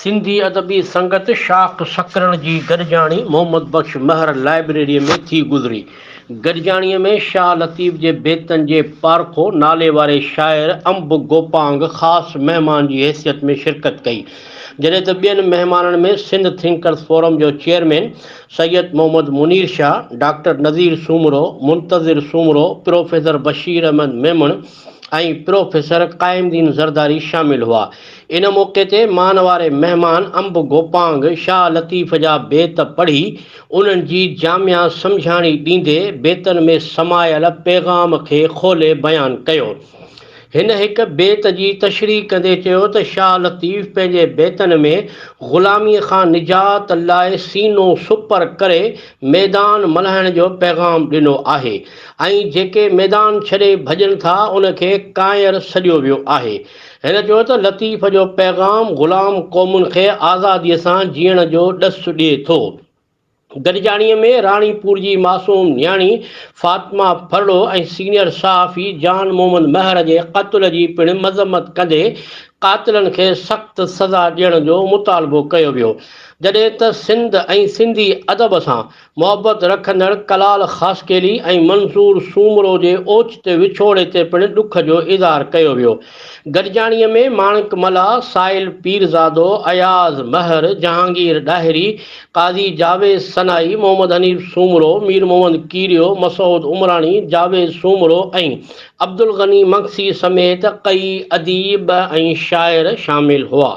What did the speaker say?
सिंधी अदबी संगत शाख सकरण जी गॾिजाणी मोहम्मद बख्श महर लाइब्रेरीअ में थी गुज़री। गॾिजाणीअ में शाह लतीफ़ जे बेतनि जे पारखो नाले वारे शाइर अंब गोपांग ख़ासि महिमान जी हैसियत में शिरकत कई, जॾहिं त ॿियनि महिमाननि में सिंध थिंकर्स फोरम जो चेयरमैन सैयद मोहम्मद मुनीर शाह, डॉक्टर नज़ीर सूमरो, मुंतज़िर सूमरो, प्रोफेसर बशीर अहमद मेमण ऐं प्रोफेसर क़ाइमदीन ज़रदारी शामिल हुआ। इन मौक़े ते मान वारे महिमान अंब गोपांग शाह लतीफ़ जा बेत पढ़ी उन्हनि जी जामिया सम्झाणी ॾींदे बेतनि में समायल पैगाम खे खोले बयानु कयो। हिन हिक बेत जी तशरीह कंदे चयो त शाह लतीफ़ पंहिंजे बेतनि में ग़ुलामीअ खां निजात लाइ सीनो सुपर करे मैदान मल्हाइण जो पैगाम ॾिनो आहे ऐं जेके मैदान छॾे भॼनि था उनखे कायर सॾियो वियो आहे। हिन चयो त लतीफ़ जो पैगाम ग़ुलाम क़ौमुनि खे आज़ादीअ सां जीअण जो ॾसु ॾिए थो। गॾिजाणीअ में राणीपुर जी मासूम न्याणी फातिमा फरड़ो ऐं सीनियर सहाफ़ी जान मोहम्मद महर जे क़त्ल जी पिणु मज़म्मत कंदे क़ातिलनि खे सख़्तु सज़ा ॾियण जो मुतालबो कयो वियो, जॾहिं त सिंध ऐं सिंधी अदब सां मुहबत रखंदड़ कलाल ख़ासकेली ऐं मंसूर सूमरो जे ओचिते विछोड़े ते पिणु ॾुख जो इज़हार कयो वियो। गॾिजाणीअ में माणिक मला, साहिल पीरज़ादो, अयाज़ महर, जहांगीर डाहिरी, काज़ी जावेद सनाई, मोहम्मद हनीफ़ सूमरो, मीर मोहम्मद कीरियो, मसूद उमरानी, जावेद सूमरो ऐं अब्दुल गनी मक्सी समेत कई अदीब ऐं शाइर शामिल हुआ।